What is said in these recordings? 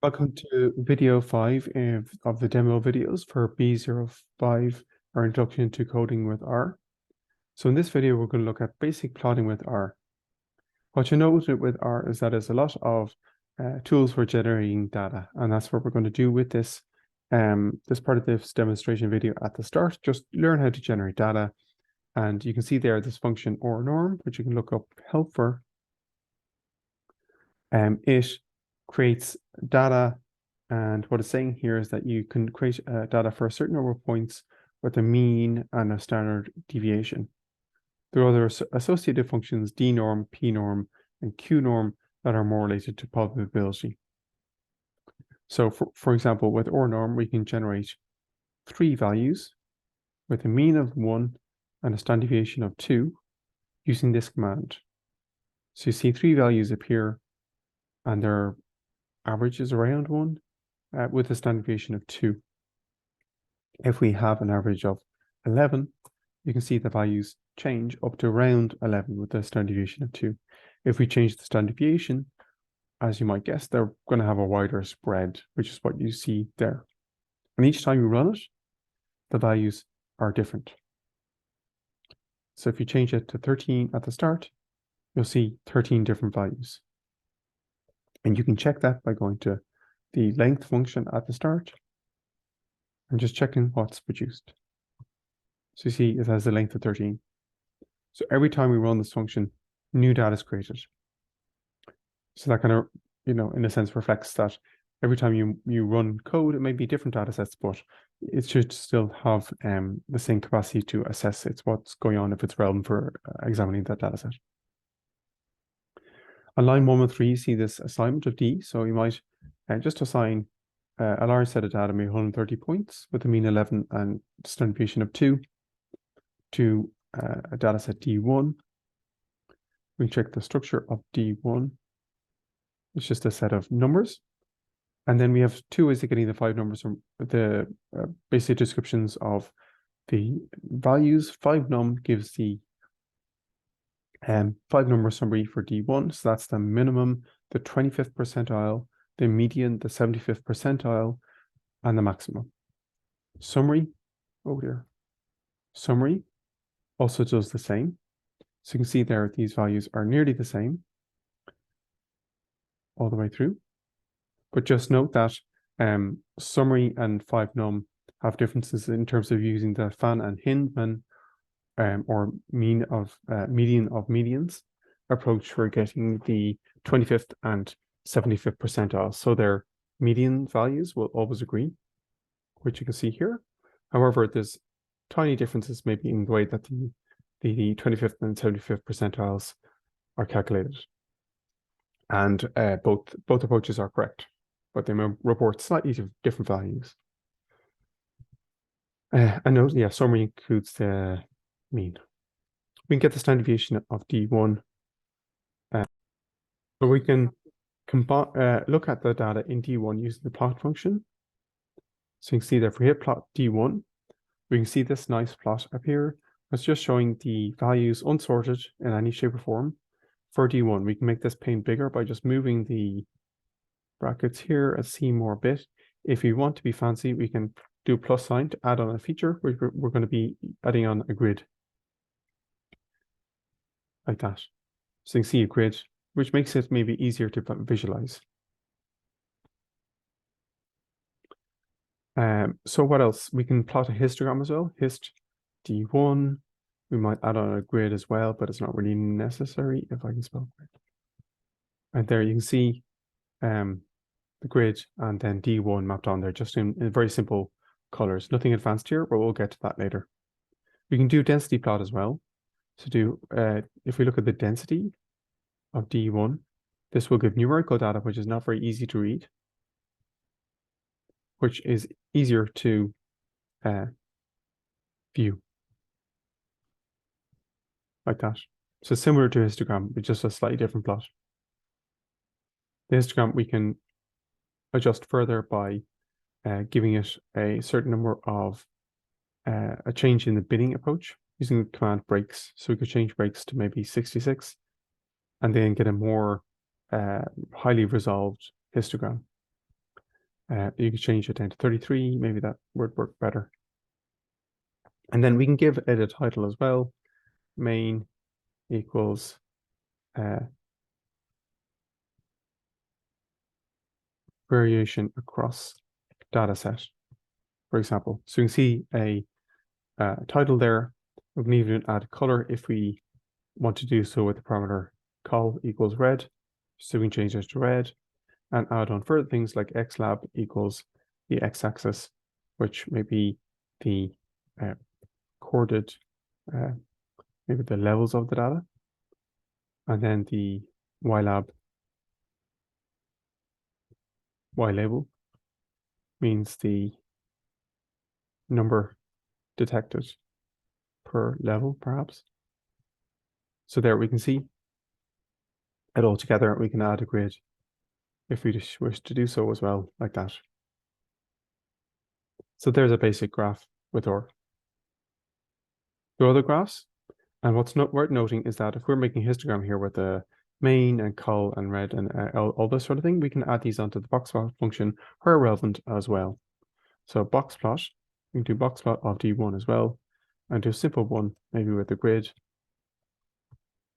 Welcome to video 5 of the demo videos for B05, our introduction to coding with R. So in this video, we're going to look at basic plotting with R. What you notice with R is that there's a lot of tools for generating data, and that's what we're going to do with this part of this demonstration video at the start. Just learn how to generate data, and you can see there this function or norm, which you can look up help for. It creates data, and what it's saying here is that you can create data for a certain number of points with a mean and a standard deviation. There are other associated functions, dnorm, pnorm, and qnorm, that are more related to probability. So for example, with ornorm, we can generate 3 values with a mean of 1 and a standard deviation of 2 using this command. So you see 3 values appear, and their average is around 1 with a standard deviation of 2. If we have an average of 11, you can see the values change up to around 11 with a standard deviation of 2. If we change the standard deviation, as you might guess, they're going to have a wider spread, which is what you see there. And each time you run it, the values are different. So if you change it to 13 at the start, you'll see 13 different values. And you can check that by going to the length function at the start and just checking what's produced. So you see it has a length of 13. So every time we run this function, new data is created. So that kind of, in a sense reflects that every time you run code, it may be different data sets, but it should still have the same capacity to assess what's going on if it's relevant for examining that data set. On line 113, you see this assignment of D. So you might just assign a large set of data, maybe 130 points, with a mean 11 and standard deviation of 2 to a data set D1. We check the structure of D1. It's just a set of numbers. And then we have 2 ways of getting the 5 numbers from the basic descriptions of the values. 5num gives the 5 number summary for D1. So that's the minimum, the 25th percentile, the median, the 75th percentile, and the maximum. Summary, summary also does the same. So you can see there, these values are nearly the same all the way through. But just note that summary and 5num have differences in terms of using the Fan and Hindman or median of medians approach for getting the 25th and 75th percentile. So their median values will always agree, which you can see here. However, there's tiny differences maybe in the way that the 25th and 75th percentiles are calculated. And both approaches are correct, but they may report slightly different values. And note, summary includes the mean. We can get the standard deviation of D1. So we can look at the data in D1 using the plot function. So you can see that if we hit plot D1, we can see this nice plot appear. It's just showing the values unsorted in any shape or form for D1. We can make this pane bigger by just moving the brackets here and see more bit. If we want to be fancy, we can do plus sign to add on a feature. We're going to be adding on a grid like that. So you can see a grid, which makes it maybe easier to visualize. So what else? We can plot a histogram as well. Hist D1. We might add on a grid as well, but it's not really necessary if I can spell it. And there you can see the grid and then D1 mapped on there, just in very simple colors. Nothing advanced here, but we'll get to that later. We can do density plot as well. So if we look at the density of D1, this will give numerical data, which is not very easy to read, which is easier to view like that. So similar to histogram, but just a slightly different plot. The histogram we can adjust further by giving it a certain number of a change in the binning approach using the command breaks. So we could change breaks to maybe 66 and then get a more highly resolved histogram. You can change it down to 33. Maybe that would work better. And then we can give it a title as well. Main equals variation across data set, for example. So you can see a title there. We can even add color if we want to do so with the parameter col equals red. So we can change this to red and add on further things like xlab equals the x-axis, which may be the recorded, maybe the levels of the data. And then the ylab, ylabel means the number detected per level, perhaps. So there we can see it all together. We can add a grid if we just wish to do so as well, like that. So there's a basic graph with our other graphs. And what's worth noting is that if we're making a histogram here with the main and col and red and all this sort of thing, we can add these onto the boxplot function where relevant as well. So boxplot, we can do boxplot of D1 as well, and do a simple one, maybe with the grid,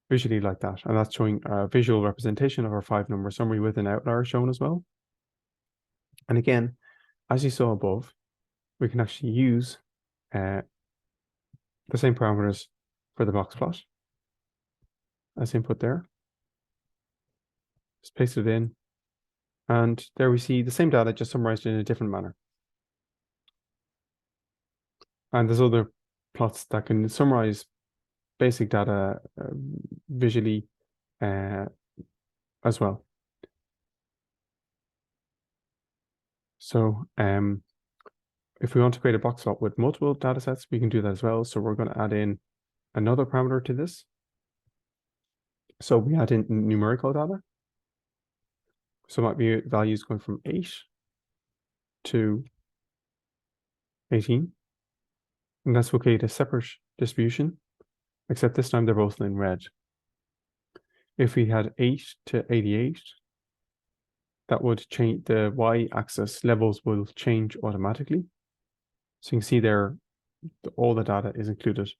visually like that. And that's showing a visual representation of our 5-number summary with an outlier shown as well. And again, as you saw above, we can actually use the same parameters for the boxplot as input there. Just paste it in. And there we see the same data just summarized in a different manner. And there's other plots that can summarize basic data visually as well. So if we want to create a box plot with multiple data sets, we can do that as well. So we're going to add in another parameter to this. So we add in numerical data. So it might be values going from 8 to 18. And that's okay to separate distribution, except this time they're both in red. If we had 8 to 88, that would change the y-axis levels will change automatically. So you can see there, all the data is included.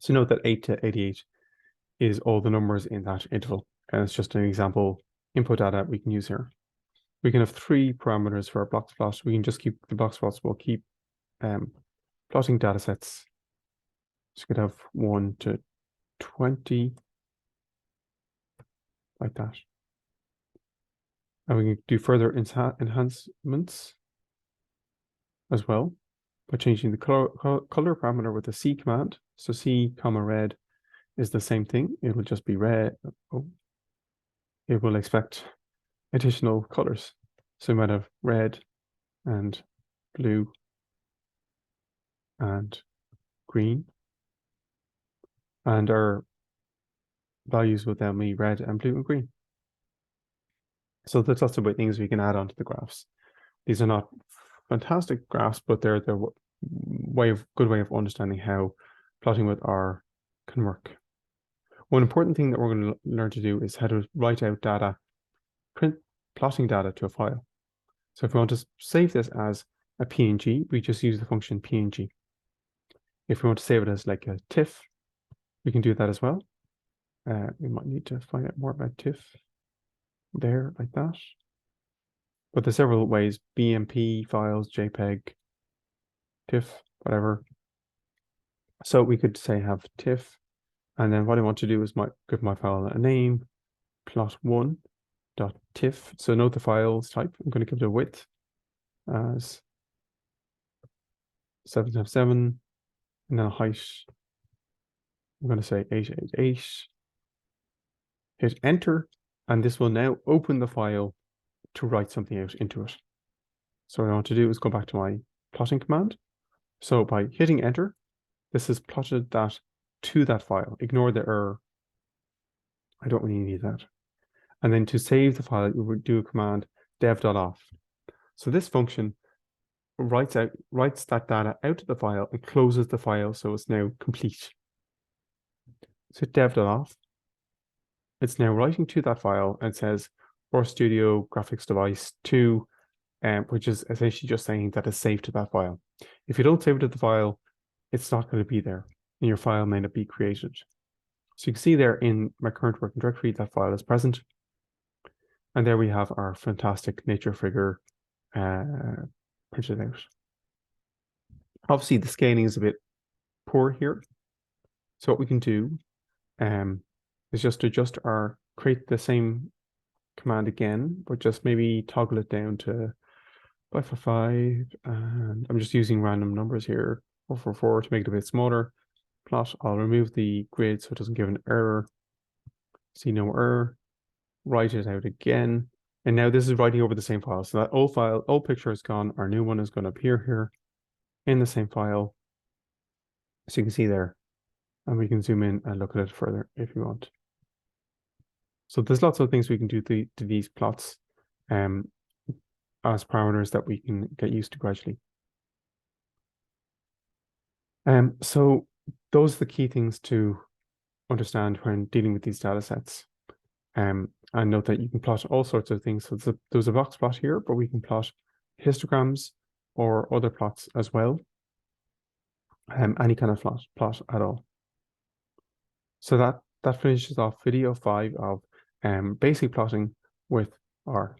So note that 8 to 88 is all the numbers in that interval. And it's just an example input data we can use here. We can have 3 parameters for our box plot. We can just keep the box plots. We'll keep plotting data sets. So you could have 1 to 20, like that. And we can do further enhancements as well by changing the color parameter with the C command. So C comma red is the same thing. It will just be red. Oh, it will expect additional colors. So we might have red and blue and green. And our values will then be red and blue and green. So there's lots of things we can add onto the graphs. These are not fantastic graphs, but they're the good way of understanding how plotting with R can work. One important thing that we're going to learn to do is how to write out data, print plotting data to a file. So if we want to save this as a PNG, we just use the function PNG. If we want to save it as like a TIFF, we can do that as well. We might need to find out more about TIFF there, like that. But there's several ways: BMP files, JPEG, TIFF, whatever. So we could say have TIFF, and then what I want to do is give my file a name, plot1.tiff. So note the files type. I'm going to give it a width as 777, and then a height. I'm going to say 888. Hit enter, and this will now open the file to write something out into it. So what I want to do is go back to my plotting command. So by hitting enter, this has plotted that to that file. Ignore the error. I don't really need that. And then to save the file, you would do a command dev.off. So this function writes that data out of the file and closes the file, so it's now complete. So dev.off. It's now writing to that file and says, RStudio graphics device 2, which is essentially just saying that it's saved to that file. If you don't save it to the file, it's not going to be there, and your file may not be created. So you can see there in my current working directory, that file is present. And there we have our fantastic nature figure printed out. Obviously, the scaling is a bit poor here. So what we can do is just adjust create the same command again, but just maybe toggle it down to B05, and I'm just using random numbers here, 444 to make it a bit smaller. Plot, I'll remove the grid so it doesn't give an error. See no error. Write it out again. And now this is writing over the same file. So that old picture is gone. Our new one is going to appear here in the same file. So you can see there, and we can zoom in and look at it further if you want. So there's lots of things we can do to these plots as parameters that we can get used to gradually. So those are the key things to understand when dealing with these data sets. And note that you can plot all sorts of things. So there's a box plot here, but we can plot histograms or other plots as well. Any kind of plot at all. So that finishes off video 5 of basic plotting with R.